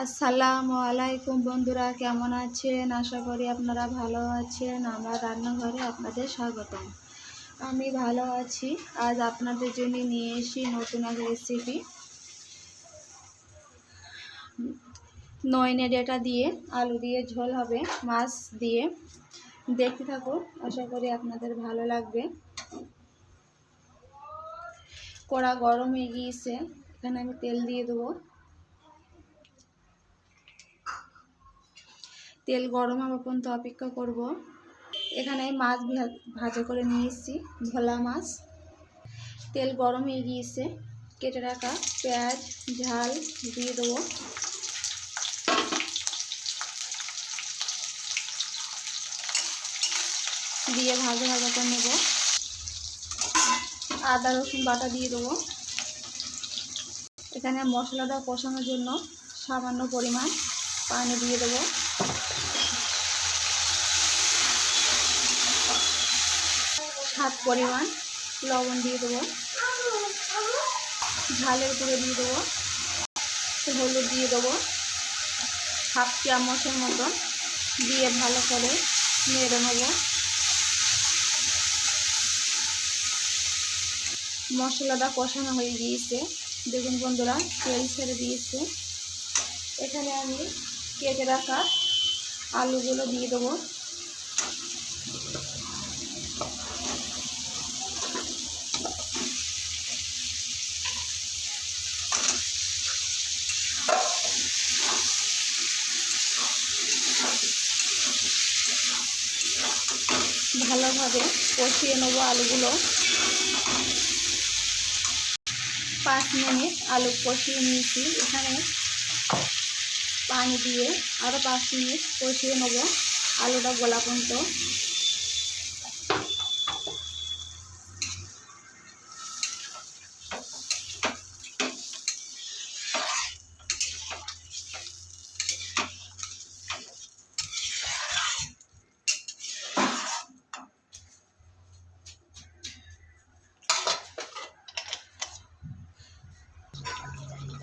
আসসালামু আলাইকুম বন্ধুরা, কেমন আছেন? আশা করি আপনারা ভালো আছেন। আমার রান্নাঘরে আপনাদের স্বাগতম। আমি ভালো আছি। আজ আপনাদের জন্য নিয়ে এসেছি নতুন এক রেসিপি। নইনে ডেটা দিয়ে আলু দিয়ে ঝোল হবে, মাছ দিয়ে। দেখতে থাকুন, আশা করি আপনাদের ভালো লাগবে। কড়া গরম হয়ে গিয়েছে, এখানে আমি তেল দিয়ে দেবো। তেল গরম হওয়া পর্যন্ত অপেক্ষা করব। এখানে মাছ ভাজা করে নিয়ে এসেছি, ভোলা মাছ। তেল গরম হয়ে গিয়েছে, কেটে রাখা পেঁয়াজ ঝাল দিয়ে দেবো। দিয়ে ভাজা ভাজা করে নেব। আদা রসুন বাটা দিয়ে দেবো। এখানে মশলাটা কষানোর জন্য সামান্য পরিমাণ পানি দিয়ে দেবো। স্বাদ পরিমাণ লবণ দিয়ে দেবো। ঝালের গুঁড়ো দিয়ে দেবো। হলুদ দিয়ে দেবো হাফ চামচের মতন। দিয়ে ভালো করে নেড়ে নেব। মশলাটা কষানো হয়ে গিয়েছে, দেখুন বন্ধুরা, তেল ছেড়ে দিয়েছে। এখানে আমি কেটে রাখা আলুগুলো দিয়ে দেবো। ভালোভাবে কষিয়ে নেবো আলুগুলো। 5 মিনিট আলু কষিয়ে নিয়েছি। এখানে পানি দিয়ে আরও 5 মিনিট কষিয়ে নেবো আলুটা গলা পর্যন্ত।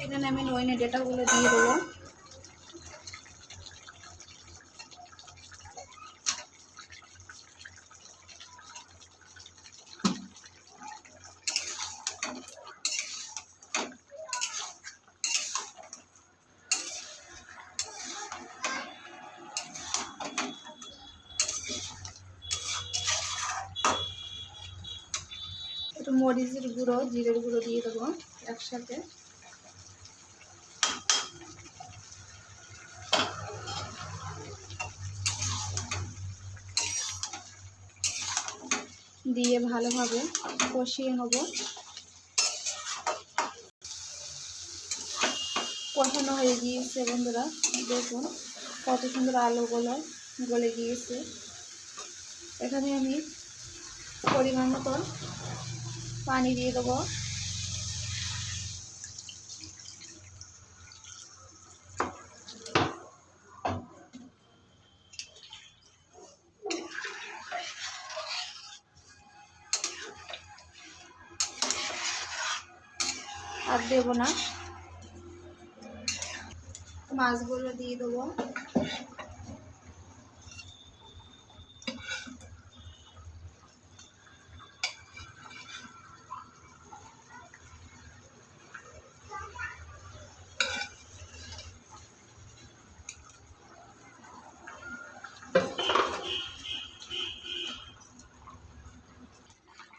এখানে আমি নইনে ডেটাগুলো দিয়ে দেবো। একটু মরিচের গুঁড়ো জিরের গুঁড়ো দিয়ে দেবো একসাথে। দিয়ে ভালোভাবে কষিয়ে নেব। কষানো হয়ে গিয়েছে বন্ধুরা, দেখুন কত সুন্দর আলুগুলো গলে গিয়েছে। এখানে আমি পরিমাণ মতন পানি দিয়ে দেবো। আর দেব না, মাছগুলো দিয়ে দেবো।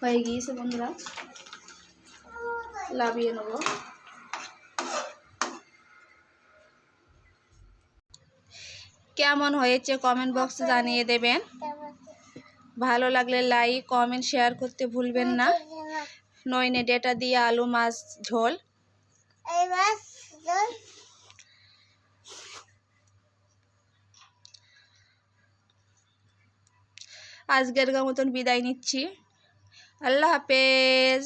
হয়ে গিয়েছে বন্ধুরা, লাভিয়ে নেব। কেমন হয়েছে কমেন্ট বক্সে জানিয়ে দেবেন। ভালো লাগলে লাইক কমেন্ট শেয়ার করতে ভুলবেন না। নইনে ডেটা দিয়ে আলু মাছ ঝোল। আজকের মতন বিদায় নিচ্ছি। আল্লাহ হাফেজ।